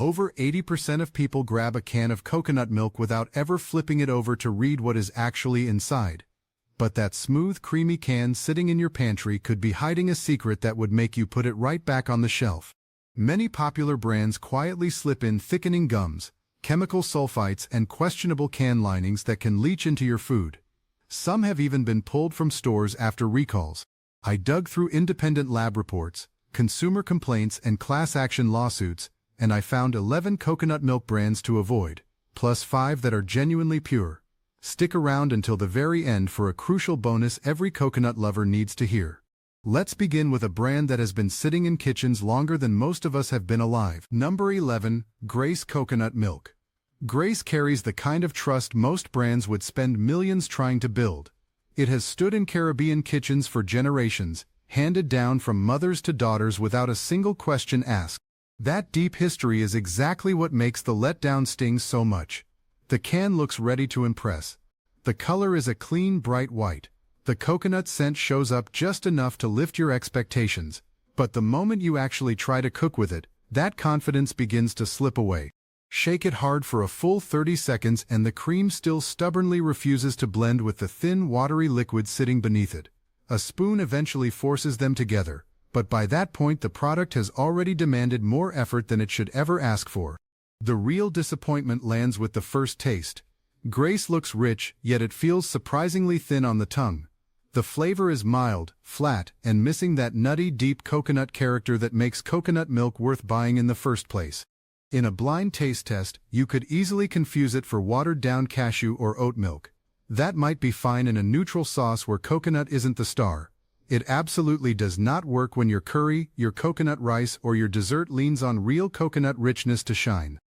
Over 80% of people grab a can of coconut milk without ever flipping it over to read what is actually inside. But that smooth, creamy can sitting in your pantry could be hiding a secret that would make you put it right back on the shelf. Many popular brands quietly slip in thickening gums, chemical sulfites, and questionable can linings that can leach into your food. Some have even been pulled from stores after recalls. I dug through independent lab reports, consumer complaints, and class action lawsuits, and I found 11 coconut milk brands to avoid, plus 5 that are genuinely pure. Stick around until the very end for a crucial bonus every coconut lover needs to hear. Let's begin with a brand that has been sitting in kitchens longer than most of us have been alive. Number 11, Grace Coconut Milk. Grace carries the kind of trust most brands would spend millions trying to build. It has stood in Caribbean kitchens for generations, handed down from mothers to daughters without a single question asked. That deep history is exactly what makes the letdown sting so much. The can looks ready to impress. The color is a clean, bright white. The coconut scent shows up just enough to lift your expectations. But the moment you actually try to cook with it, that confidence begins to slip away. Shake it hard for a full 30 seconds and the cream still stubbornly refuses to blend with the thin, watery liquid sitting beneath it. A spoon eventually forces them together, but by that point the product has already demanded more effort than it should ever ask for. The real disappointment lands with the first taste. Grace looks rich, yet it feels surprisingly thin on the tongue. The flavor is mild, flat, and missing that nutty, deep coconut character that makes coconut milk worth buying in the first place. In a blind taste test, you could easily confuse it for watered-down cashew or oat milk. That might be fine in a neutral sauce where coconut isn't the star. It absolutely does not work when your curry, your coconut rice, or your dessert leans on real coconut richness to shine.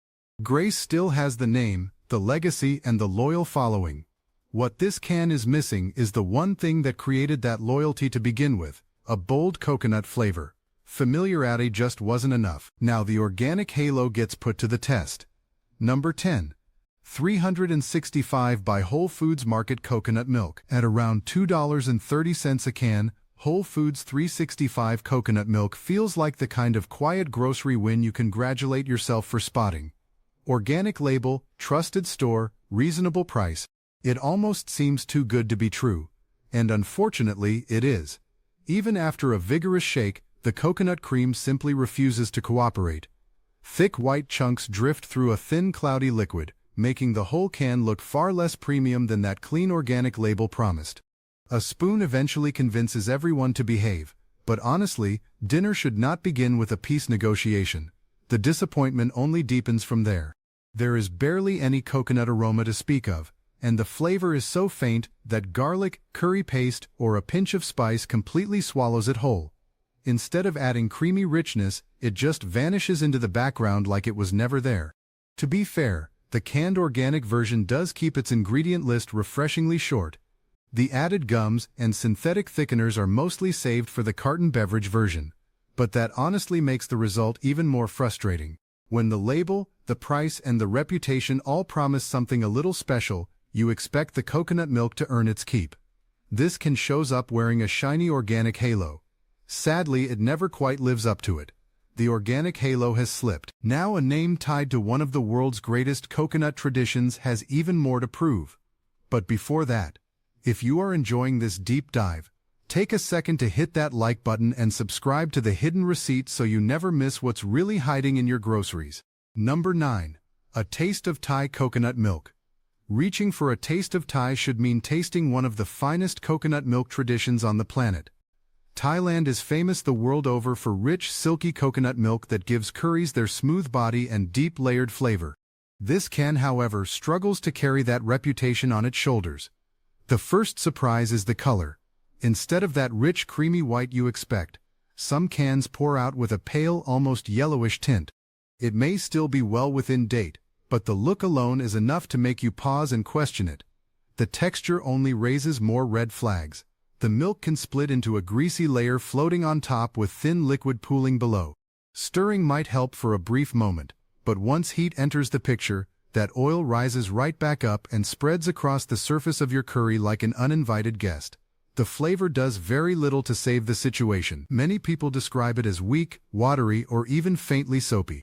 Grace still has the name, the legacy, and the loyal following. What this can is missing is the one thing that created that loyalty to begin with, a bold coconut flavor. Familiarity just wasn't enough. Now the organic halo gets put to the test. Number 10. 365 by Whole Foods Market Coconut Milk. At around $2.30 a can, Whole Foods 365 coconut milk feels like the kind of quiet grocery win you congratulate yourself for spotting. Organic label, trusted store, reasonable price. It almost seems too good to be true. And unfortunately, it is. Even after a vigorous shake, the coconut cream simply refuses to cooperate. Thick white chunks drift through a thin cloudy liquid, making the whole can look far less premium than that clean organic label promised. A spoon eventually convinces everyone to behave, but honestly, dinner should not begin with a peace negotiation. The disappointment only deepens from there. There is barely any coconut aroma to speak of, and the flavor is so faint that garlic, curry paste, or a pinch of spice completely swallows it whole. Instead of adding creamy richness, it just vanishes into the background like it was never there. To be fair, the canned organic version does keep its ingredient list refreshingly short. The added gums and synthetic thickeners are mostly saved for the carton beverage version. But that honestly makes the result even more frustrating. When the label, the price, and the reputation all promise something a little special, you expect the coconut milk to earn its keep. This can shows up wearing a shiny organic halo. Sadly, it never quite lives up to it. The organic halo has slipped. Now a name tied to one of the world's greatest coconut traditions has even more to prove. But before that, if you are enjoying this deep dive, take a second to hit that like button and subscribe to the hidden receipt so you never miss what's really hiding in your groceries. Number 9. A taste of Thai coconut milk. Reaching for a taste of Thai should mean tasting one of the finest coconut milk traditions on the planet. Thailand is famous the world over for rich, silky coconut milk that gives curries their smooth body and deep layered flavor. This can, however, struggles to carry that reputation on its shoulders. The first surprise is the color. Instead of that rich, creamy white you expect, some cans pour out with a pale, almost yellowish tint. It may still be well within date, but the look alone is enough to make you pause and question it. The texture only raises more red flags. The milk can split into a greasy layer floating on top with thin liquid pooling below. Stirring might help for a brief moment, but once heat enters the picture, that oil rises right back up and spreads across the surface of your curry like an uninvited guest. The flavor does very little to save the situation. Many people describe it as weak, watery, or even faintly soapy.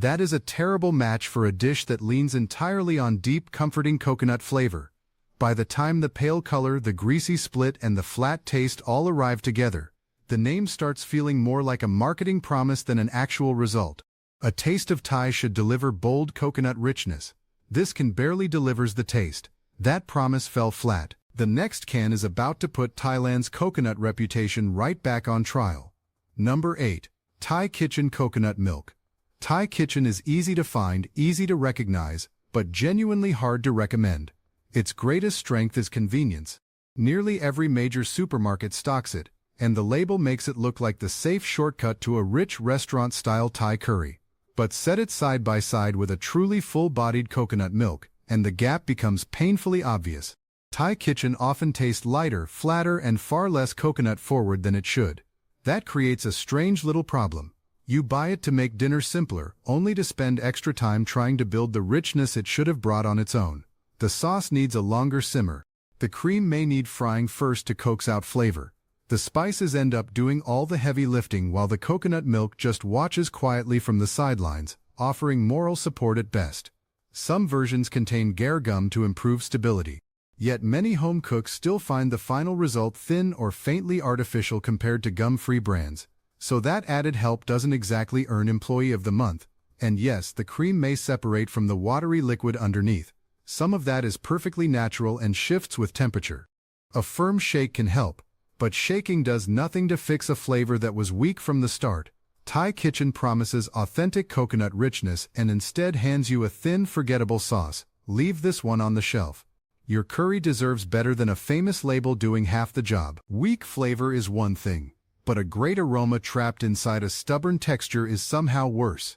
That is a terrible match for a dish that leans entirely on deep, comforting coconut flavor. By the time the pale color, the greasy split, and the flat taste all arrive together, the name starts feeling more like a marketing promise than an actual result. A taste of Thai should deliver bold coconut richness. This can barely delivers the taste. That promise fell flat. The next can is about to put Thailand's coconut reputation right back on trial. Number 8. Thai Kitchen Coconut Milk. Thai Kitchen is easy to find, easy to recognize, but genuinely hard to recommend. Its greatest strength is convenience. Nearly every major supermarket stocks it, and the label makes it look like the safe shortcut to a rich restaurant-style Thai curry. But set it side by side with a truly full-bodied coconut milk, and the gap becomes painfully obvious. Thai Kitchen often tastes lighter, flatter, and far less coconut-forward than it should. That creates a strange little problem. You buy it to make dinner simpler, only to spend extra time trying to build the richness it should have brought on its own. The sauce needs a longer simmer. The cream may need frying first to coax out flavor. The spices end up doing all the heavy lifting while the coconut milk just watches quietly from the sidelines, offering moral support at best. Some versions contain guar gum to improve stability. Yet many home cooks still find the final result thin or faintly artificial compared to gum-free brands. So that added help doesn't exactly earn Employee of the Month. And yes, the cream may separate from the watery liquid underneath. Some of that is perfectly natural and shifts with temperature. A firm shake can help, but shaking does nothing to fix a flavor that was weak from the start. Thai Kitchen promises authentic coconut richness and instead hands you a thin, forgettable sauce. Leave this one on the shelf. Your curry deserves better than a famous label doing half the job. Weak flavor is one thing, but a great aroma trapped inside a stubborn texture is somehow worse.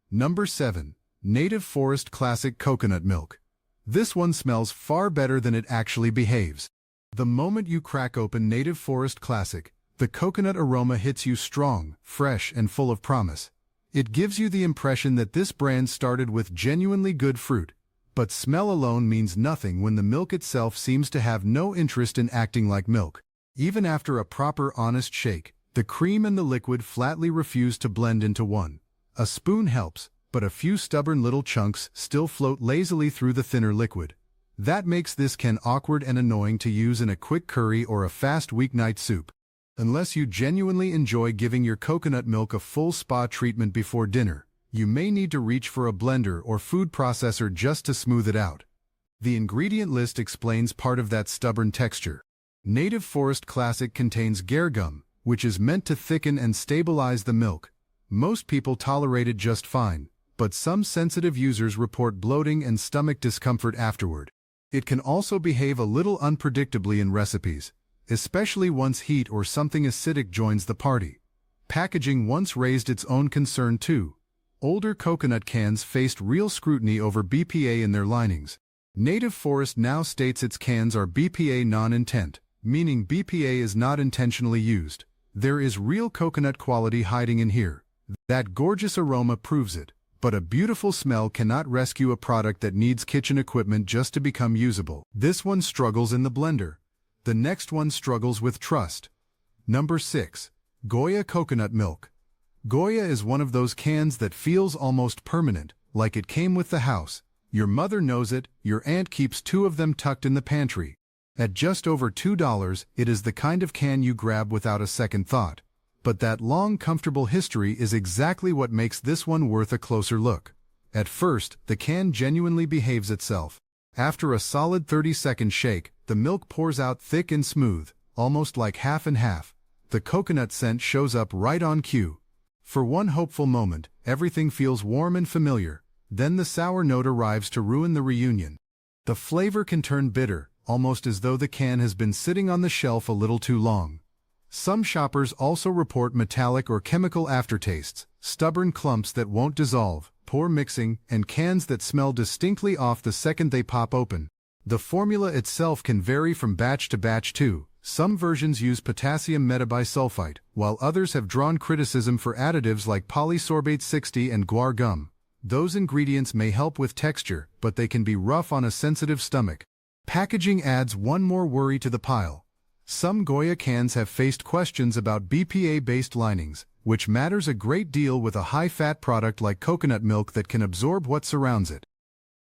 Number 7. Native Forest Classic Coconut Milk. This one smells far better than it actually behaves. The moment you crack open Native Forest Classic, the coconut aroma hits you strong, fresh, and full of promise. It gives you the impression that this brand started with genuinely good fruit. But smell alone means nothing when the milk itself seems to have no interest in acting like milk. Even after a proper honest shake, the cream and the liquid flatly refuse to blend into one. A spoon helps, but a few stubborn little chunks still float lazily through the thinner liquid. That makes this can awkward and annoying to use in a quick curry or a fast weeknight soup. Unless you genuinely enjoy giving your coconut milk a full spa treatment before dinner, you may need to reach for a blender or food processor just to smooth it out. The ingredient list explains part of that stubborn texture. Native Forest Classic contains guar gum, which is meant to thicken and stabilize the milk. Most people tolerate it just fine, but some sensitive users report bloating and stomach discomfort afterward. It can also behave a little unpredictably in recipes, especially once heat or something acidic joins the party. Packaging once raised its own concern too. Older coconut cans faced real scrutiny over BPA in their linings. Native Forest now states its cans are BPA non-intent, meaning BPA is not intentionally used. There is real coconut quality hiding in here. That gorgeous aroma proves it, but a beautiful smell cannot rescue a product that needs kitchen equipment just to become usable. This one struggles in the blender. The next one struggles with trust. Number 6. Goya Coconut Milk. Goya is one of those cans that feels almost permanent, like it came with the house. Your mother knows it, your aunt keeps 2 of them tucked in the pantry. At just over $2, it is the kind of can you grab without a second thought. But that long, comfortable history is exactly what makes this one worth a closer look. At first, the can genuinely behaves itself. After a solid 30-second shake, the milk pours out thick and smooth, almost like half and half. The coconut scent shows up right on cue. For one hopeful moment, everything feels warm and familiar. Then the sour note arrives to ruin the reunion. The flavor can turn bitter, almost as though the can has been sitting on the shelf a little too long. Some shoppers also report metallic or chemical aftertastes, stubborn clumps that won't dissolve, poor mixing, and cans that smell distinctly off the second they pop open. The formula itself can vary from batch to batch too. Some versions use potassium metabisulfite, while others have drawn criticism for additives like polysorbate 60 and guar gum. Those ingredients may help with texture, but they can be rough on a sensitive stomach. Packaging adds one more worry to the pile. Some Goya cans have faced questions about BPA-based linings, which matters a great deal with a high-fat product like coconut milk that can absorb what surrounds it.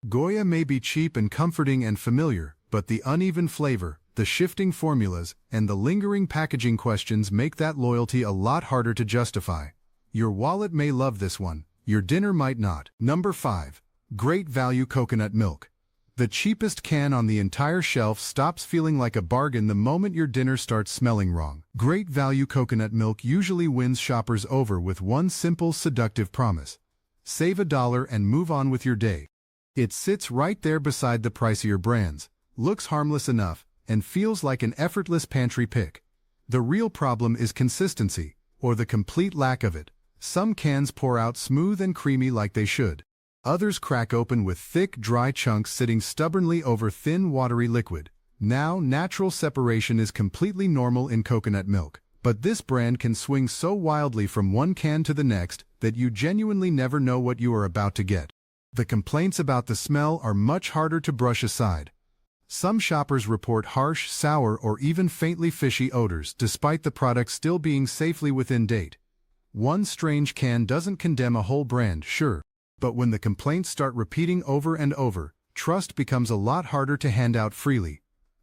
Goya may be cheap and comforting and familiar, but the uneven flavor, the shifting formulas, and the lingering packaging questions make that loyalty a lot harder to justify. Your wallet may love this one, your dinner might not. Number 5. Great Value Coconut Milk. The cheapest can on the entire shelf stops feeling like a bargain the moment your dinner starts smelling wrong. Great Value Coconut Milk usually wins shoppers over with one simple, seductive promise. Save $1 and move on with your day. It sits right there beside the pricier brands, looks harmless enough, and feels like an effortless pantry pick. The real problem is consistency, or the complete lack of it. Some cans pour out smooth and creamy like they should. Others crack open with thick, dry chunks sitting stubbornly over thin, watery liquid. Now, natural separation is completely normal in coconut milk, but this brand can swing so wildly from one can to the next that you genuinely never know what you are about to get. The complaints about the smell are much harder to brush aside. Some shoppers report harsh, sour, or even faintly fishy odors despite the product still being safely within date. One strange can doesn't condemn a whole brand, sure. But when the complaints start repeating over and over, trust becomes a lot harder to hand out freely.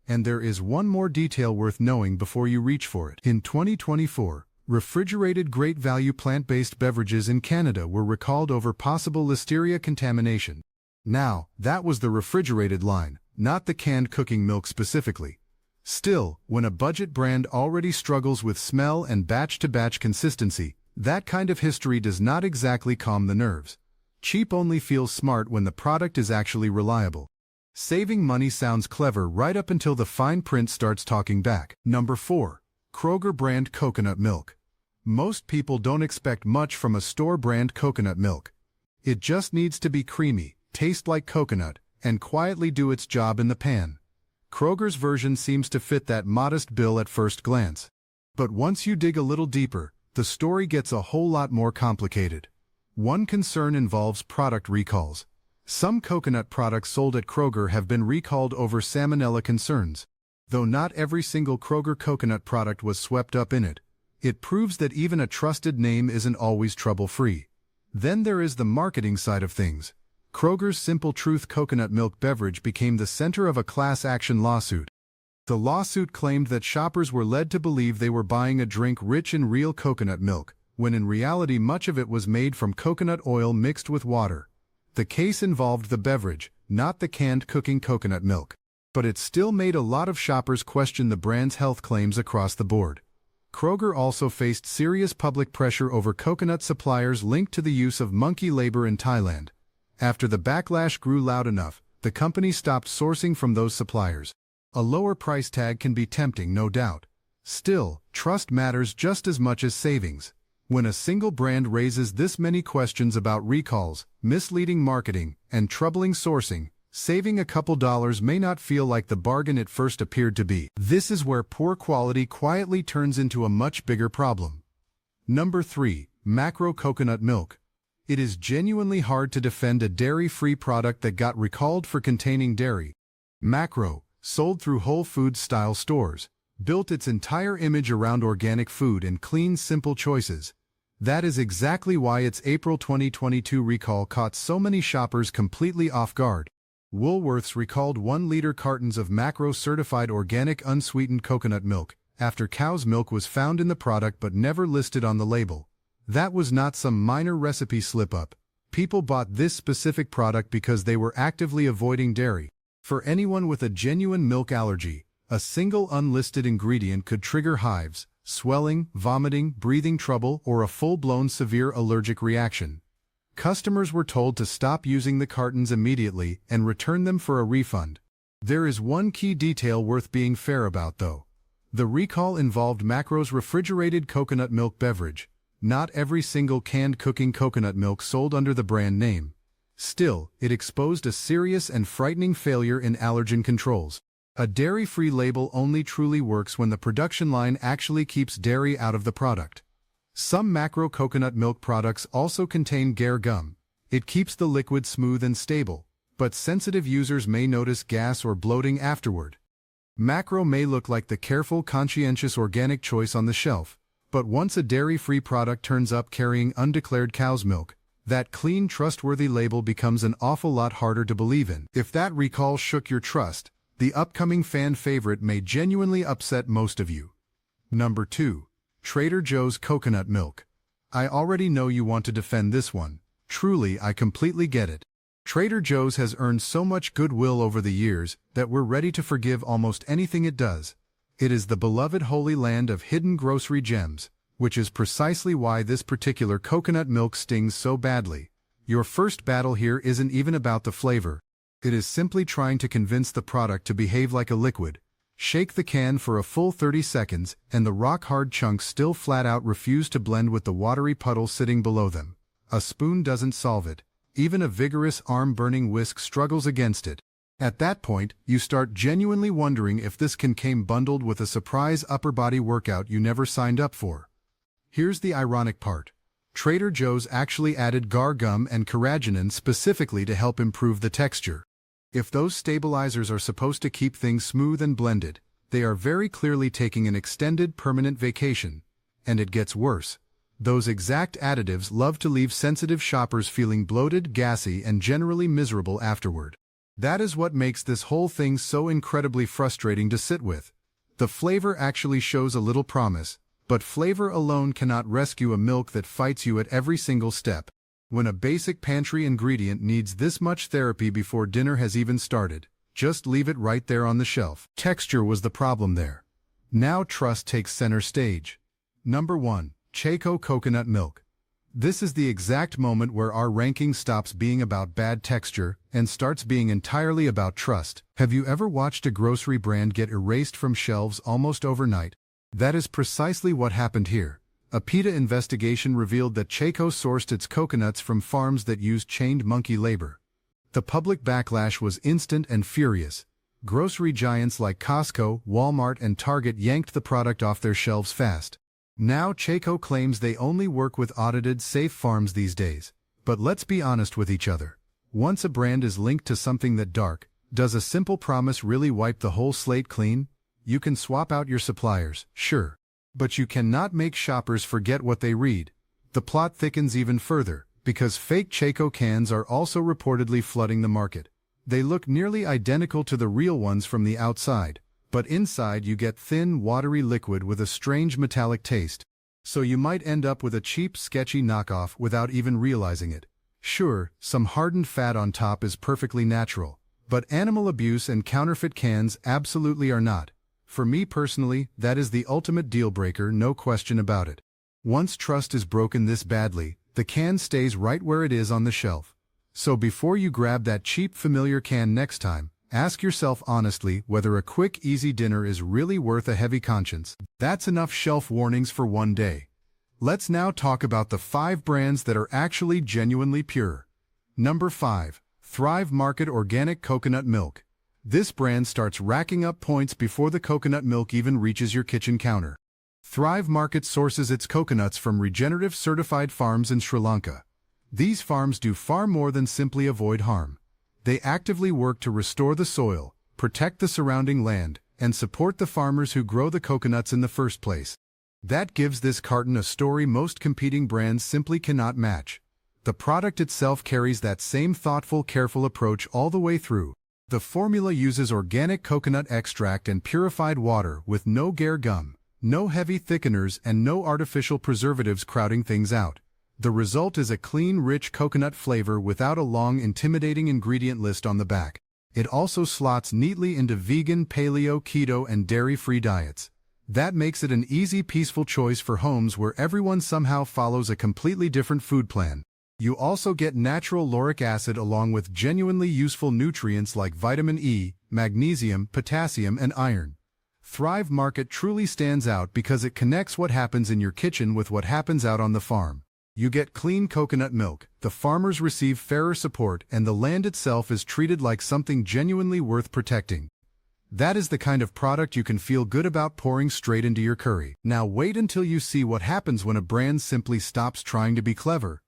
And there is one more detail worth knowing before you reach for it. In 2024, refrigerated Great Value plant-based beverages in Canada were recalled over possible listeria contamination. Now, that was the refrigerated line, not the canned cooking milk specifically. Still, when a budget brand already struggles with smell and batch-to-batch consistency, that kind of history does not exactly calm the nerves. Cheap only feels smart when the product is actually reliable. Saving money sounds clever right up until the fine print starts talking back. Number 4. Kroger brand coconut milk. Most people don't expect much from a store brand coconut milk. It just needs to be creamy, taste like coconut, and quietly do its job in the pan. Kroger's version seems to fit that modest bill at first glance. But once you dig a little deeper, the story gets a whole lot more complicated. One concern involves product recalls. Some coconut products sold at Kroger have been recalled over salmonella concerns. Though not every single Kroger coconut product was swept up in it, it proves that even a trusted name isn't always trouble-free. Then there is the marketing side of things. Kroger's Simple Truth coconut milk beverage became the center of a class action lawsuit. The lawsuit claimed that shoppers were led to believe they were buying a drink rich in real coconut milk, when in reality much of it was made from coconut oil mixed with water. The case involved the beverage, not the canned cooking coconut milk. But it still made a lot of shoppers question the brand's health claims across the board. Kroger also faced serious public pressure over coconut suppliers linked to the use of monkey labor in Thailand. After the backlash grew loud enough, the company stopped sourcing from those suppliers. A lower price tag can be tempting, no doubt. Still, trust matters just as much as savings. When a single brand raises this many questions about recalls, misleading marketing, and troubling sourcing, saving a couple dollars may not feel like the bargain it first appeared to be. This is where poor quality quietly turns into a much bigger problem. Number 3. Macro coconut milk. It is genuinely hard to defend a dairy-free product that got recalled for containing dairy. Macro, sold through Whole Foods-style stores, built its entire image around organic food and clean, simple choices. That is exactly why its April 2022 recall caught so many shoppers completely off guard. Woolworths recalled 1-liter cartons of Macro-certified organic unsweetened coconut milk after cow's milk was found in the product but never listed on the label. That was not some minor recipe slip-up. People bought this specific product because they were actively avoiding dairy. For anyone with a genuine milk allergy, a single unlisted ingredient could trigger hives, swelling, vomiting, breathing trouble, or a full-blown severe allergic reaction. Customers were told to stop using the cartons immediately and return them for a refund. There is one key detail worth being fair about, though. The recall involved Macro's refrigerated coconut milk beverage, not every single canned cooking coconut milk sold under the brand name. Still, it exposed a serious and frightening failure in allergen controls. A dairy-free label only truly works when the production line actually keeps dairy out of the product. Some Macro coconut milk products also contain Gair gum. It keeps the liquid smooth and stable, but sensitive users may notice gas or bloating afterward. Macro may look like the careful, conscientious organic choice on the shelf, but once a dairy-free product turns up carrying undeclared cow's milk, that clean, trustworthy label becomes an awful lot harder to believe in. If that recall shook your trust, the upcoming fan favorite may genuinely upset most of you. Number 2. Trader Joe's Coconut Milk. I already know you want to defend this one. Truly, I completely get it. Trader Joe's has earned so much goodwill over the years that we're ready to forgive almost anything it does. It is the beloved holy land of hidden grocery gems, which is precisely why this particular coconut milk stings so badly. Your first battle here isn't even about the flavor. It is simply trying to convince the product to behave like a liquid. Shake the can for a full 30 seconds, and the rock-hard chunks still flat-out refuse to blend with the watery puddle sitting below them. A spoon doesn't solve it. Even a vigorous arm-burning whisk struggles against it. At that point, you start genuinely wondering if this can came bundled with a surprise upper-body workout you never signed up for. Here's the ironic part. Trader Joe's actually added gar gum and carrageenan specifically to help improve the texture. If those stabilizers are supposed to keep things smooth and blended, they are very clearly taking an extended permanent vacation. And it gets worse. Those exact additives love to leave sensitive shoppers feeling bloated, gassy, and generally miserable afterward. That is what makes this whole thing so incredibly frustrating to sit with. The flavor actually shows a little promise, but flavor alone cannot rescue a milk that fights you at every single step. When a basic pantry ingredient needs this much therapy before dinner has even started, just leave it right there on the shelf. Texture was the problem there. Now trust takes center stage. Number 1. Chaco Coconut Milk. This is the exact moment where our ranking stops being about bad texture and starts being entirely about trust. Have you ever watched a grocery brand get erased from shelves almost overnight? That is precisely what happened here. A PETA investigation revealed that Chaco sourced its coconuts from farms that used chained monkey labor. The public backlash was instant and furious. Grocery giants like Costco, Walmart, and Target yanked the product off their shelves fast. Now Chaco claims they only work with audited, safe farms these days. But let's be honest with each other. Once a brand is linked to something that dark, does a simple promise really wipe the whole slate clean? You can swap out your suppliers, sure. But you cannot make shoppers forget what they read. The plot thickens even further, because fake Chaco cans are also reportedly flooding the market. They look nearly identical to the real ones from the outside, but inside you get thin, watery liquid with a strange metallic taste. So you might end up with a cheap, sketchy knockoff without even realizing it. Sure, some hardened fat on top is perfectly natural, but animal abuse and counterfeit cans absolutely are not. For me personally, that is the ultimate deal-breaker, no question about it. Once trust is broken this badly, the can stays right where it is on the shelf. So before you grab that cheap familiar can next time, ask yourself honestly whether a quick, easy dinner is really worth a heavy conscience. That's enough shelf warnings for one day. Let's now talk about the 5 brands that are actually genuinely pure. Number 5. Thrive Market Organic Coconut Milk. This brand starts racking up points before the coconut milk even reaches your kitchen counter. Thrive Market sources its coconuts from regenerative certified farms in Sri Lanka. These farms do far more than simply avoid harm. They actively work to restore the soil, protect the surrounding land, and support the farmers who grow the coconuts in the first place. That gives this carton a story most competing brands simply cannot match. The product itself carries that same thoughtful, careful approach all the way through. The formula uses organic coconut extract and purified water with no gar gum, no heavy thickeners, and no artificial preservatives crowding things out. The result is a clean, rich coconut flavor without a long, intimidating ingredient list on the back. It also slots neatly into vegan, paleo, keto, and dairy-free diets. That makes it an easy, peaceful choice for homes where everyone somehow follows a completely different food plan. You also get natural lauric acid along with genuinely useful nutrients like vitamin E, magnesium, potassium, and iron. Thrive Market truly stands out because it connects what happens in your kitchen with what happens out on the farm. You get clean coconut milk, the farmers receive fairer support, and the land itself is treated like something genuinely worth protecting. That is the kind of product you can feel good about pouring straight into your curry. Now wait until you see what happens when a brand simply stops trying to be clever.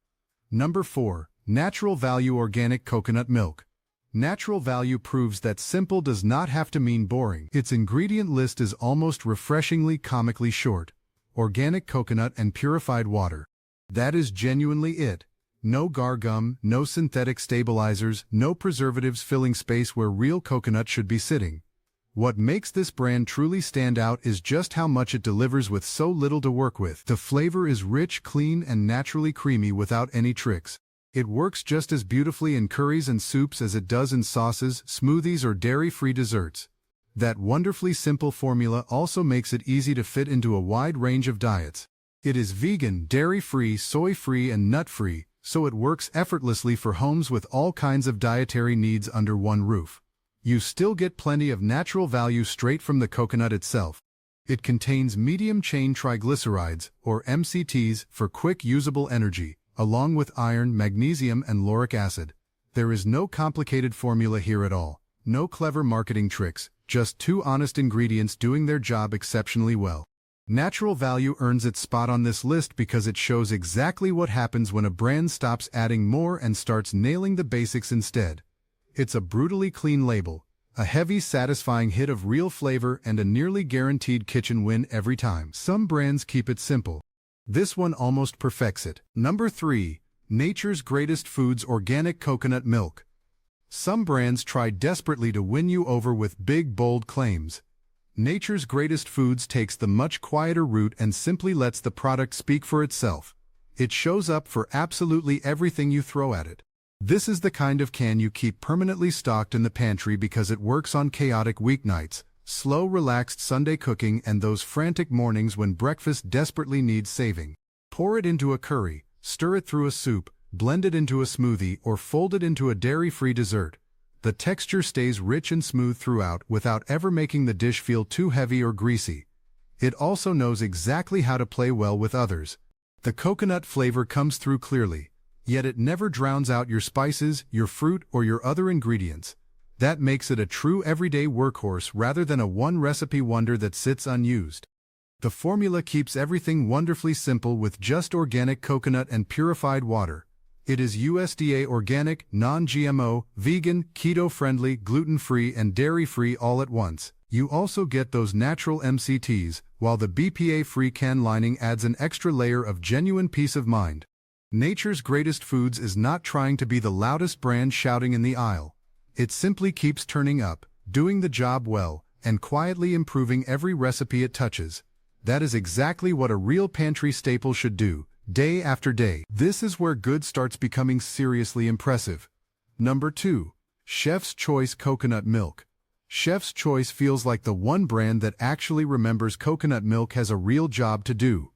Number 4. Natural Value Organic Coconut Milk. Natural Value proves that simple does not have to mean boring. Its ingredient list is almost refreshingly comically short. Organic coconut and purified water. That is genuinely it. No guar gum, no synthetic stabilizers, no preservatives filling space where real coconut should be sitting. What makes this brand truly stand out is just how much it delivers with so little to work with. The flavor is rich, clean, and naturally creamy without any tricks. It works just as beautifully in curries and soups as it does in sauces, smoothies, or dairy-free desserts. That wonderfully simple formula also makes it easy to fit into a wide range of diets. It is vegan, dairy-free, soy-free, and nut-free, so it works effortlessly for homes with all kinds of dietary needs under one roof. You still get plenty of natural value straight from the coconut itself. It contains medium-chain triglycerides, or MCTs, for quick usable energy, along with iron, magnesium, and lauric acid. There is no complicated formula here at all. No clever marketing tricks, just two honest ingredients doing their job exceptionally well. Natural Value earns its spot on this list because it shows exactly what happens when a brand stops adding more and starts nailing the basics instead. It's a brutally clean label, a heavy, satisfying hit of real flavor, and a nearly guaranteed kitchen win every time. Some brands keep it simple. This one almost perfects it. Number 3. Nature's Greatest Foods Organic Coconut Milk. Some brands try desperately to win you over with big, bold claims. Nature's Greatest Foods takes the much quieter route and simply lets the product speak for itself. It shows up for absolutely everything you throw at it. This is the kind of can you keep permanently stocked in the pantry because it works on chaotic weeknights, slow, relaxed Sunday cooking, and those frantic mornings when breakfast desperately needs saving. Pour it into a curry, stir it through a soup, blend it into a smoothie, or fold it into a dairy-free dessert. The texture stays rich and smooth throughout without ever making the dish feel too heavy or greasy. It also knows exactly how to play well with others. The coconut flavor comes through clearly, yet it never drowns out your spices, your fruit, or your other ingredients. That makes it a true everyday workhorse rather than a one-recipe wonder that sits unused. The formula keeps everything wonderfully simple with just organic coconut and purified water. It is USDA organic, non-GMO, vegan, keto-friendly, gluten-free, and dairy-free all at once. You also get those natural MCTs, while the BPA-free can lining adds an extra layer of genuine peace of mind. Nature's Greatest Foods is not trying to be the loudest brand shouting in the aisle. It simply keeps turning up, doing the job well, and quietly improving every recipe it touches. That is exactly what a real pantry staple should do, day after day. This is where good starts becoming seriously impressive. Number 2. Chef's Choice Coconut Milk. Chef's Choice feels like the one brand that actually remembers coconut milk has a real job to do.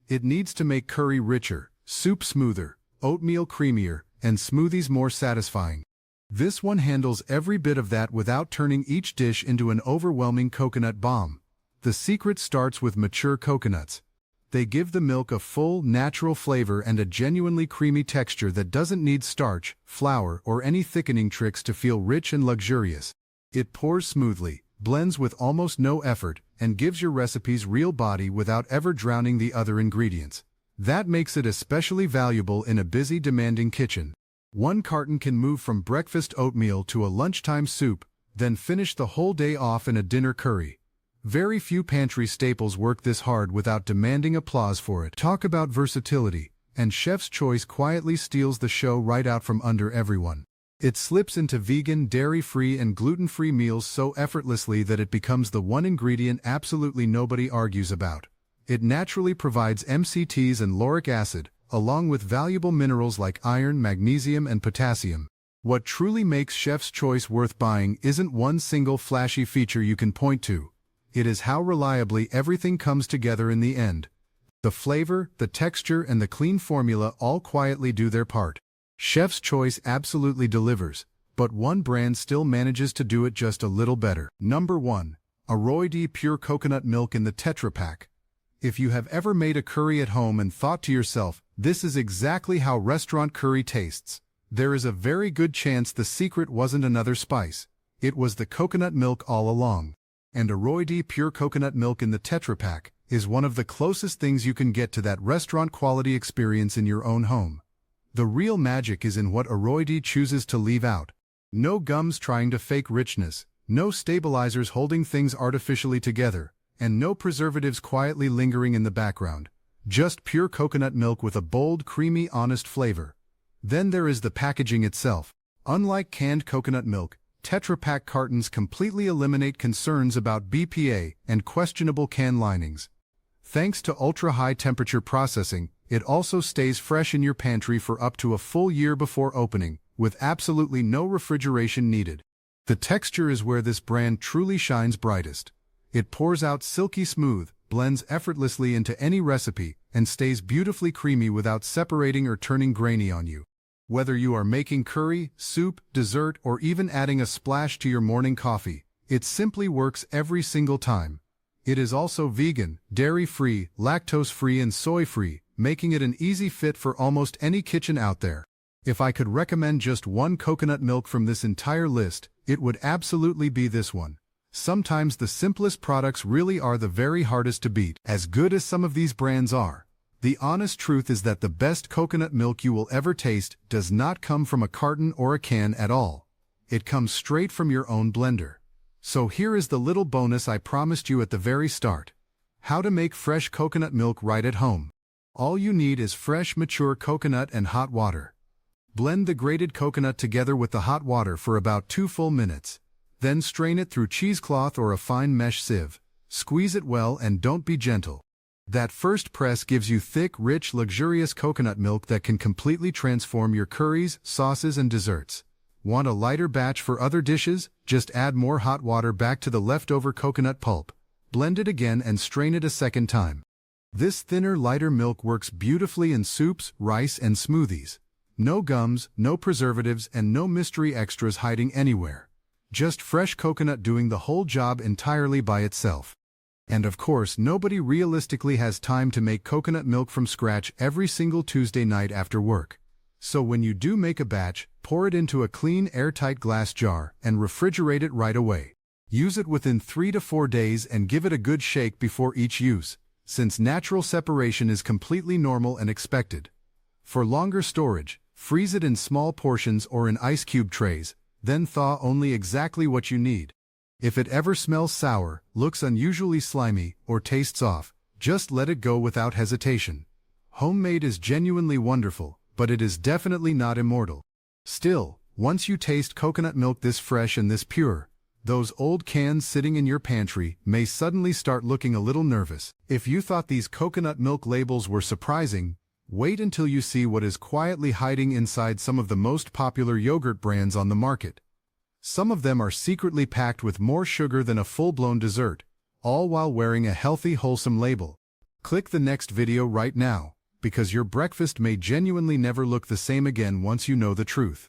It needs to make curry richer, soup smoother, oatmeal creamier, and smoothies more satisfying. This one handles every bit of that without turning each dish into an overwhelming coconut bomb. The secret starts with mature coconuts. They give the milk a full, natural flavor and a genuinely creamy texture that doesn't need starch, flour, or any thickening tricks to feel rich and luxurious. It pours smoothly, blends with almost no effort, and gives your recipes real body without ever drowning the other ingredients. That makes it especially valuable in a busy, demanding kitchen. One carton can move from breakfast oatmeal to a lunchtime soup, then finish the whole day off in a dinner curry. Very few pantry staples work this hard without demanding applause for it. Talk about versatility, and Chef's Choice quietly steals the show right out from under everyone. It slips into vegan, dairy-free, and gluten-free meals so effortlessly that it becomes the one ingredient absolutely nobody argues about. It naturally provides MCTs and lauric acid, along with valuable minerals like iron, magnesium, and potassium. What truly makes Chef's Choice worth buying isn't one single flashy feature you can point to. It is how reliably everything comes together in the end. The flavor, the texture, and the clean formula all quietly do their part. Chef's Choice absolutely delivers, but one brand still manages to do it just a little better. Number 1. Aroide Pure Coconut Milk in the Tetra Pak. If you have ever made a curry at home and thought to yourself, this is exactly how restaurant curry tastes, there is a very good chance the secret wasn't another spice. It was the coconut milk all along. And Aroide Pure Coconut Milk in the Tetra Pak is one of the closest things you can get to that restaurant-quality experience in your own home. The real magic is in what Aroide chooses to leave out. No gums trying to fake richness, no stabilizers holding things artificially together, and no preservatives quietly lingering in the background. Just pure coconut milk with a bold, creamy, honest flavor. Then there is the packaging itself. Unlike canned coconut milk, Tetra Pak cartons completely eliminate concerns about BPA and questionable can linings. Thanks to ultra-high temperature processing, it also stays fresh in your pantry for up to a full year before opening, with absolutely no refrigeration needed. The texture is where this brand truly shines brightest. It pours out silky smooth, blends effortlessly into any recipe, and stays beautifully creamy without separating or turning grainy on you. Whether you are making curry, soup, dessert, or even adding a splash to your morning coffee, it simply works every single time. It is also vegan, dairy-free, lactose-free, and soy-free, making it an easy fit for almost any kitchen out there. If I could recommend just one coconut milk from this entire list, it would absolutely be this one. Sometimes the simplest products really are the very hardest to beat. As good as some of these brands are, the honest truth is that the best coconut milk you will ever taste does not come from a carton or a can at all. It comes straight from your own blender. So here is the little bonus I promised you at the very start. How to make fresh coconut milk right at home. All you need is fresh, mature coconut and hot water. Blend the grated coconut together with the hot water for about 2 full minutes. Then strain it through cheesecloth or a fine mesh sieve. Squeeze it well and don't be gentle. That first press gives you thick, rich, luxurious coconut milk that can completely transform your curries, sauces, and desserts. Want a lighter batch for other dishes? Just add more hot water back to the leftover coconut pulp. Blend it again and strain it a second time. This thinner, lighter milk works beautifully in soups, rice, and smoothies. No gums, no preservatives, and no mystery extras hiding anywhere. Just fresh coconut doing the whole job entirely by itself. And of course, nobody realistically has time to make coconut milk from scratch every single Tuesday night after work. So when you do make a batch, pour it into a clean, airtight glass jar and refrigerate it right away. Use it within 3 to 4 days and give it a good shake before each use, since natural separation is completely normal and expected. For longer storage, freeze it in small portions or in ice cube trays, then thaw only exactly what you need. If it ever smells sour, looks unusually slimy, or tastes off, just let it go without hesitation. Homemade is genuinely wonderful, but it is definitely not immortal. Still, once you taste coconut milk this fresh and this pure, those old cans sitting in your pantry may suddenly start looking a little nervous. If you thought these coconut milk labels were surprising, wait until you see what is quietly hiding inside some of the most popular yogurt brands on the market. Some of them are secretly packed with more sugar than a full-blown dessert, all while wearing a healthy, wholesome label. Click the next video right now, because your breakfast may genuinely never look the same again once you know the truth.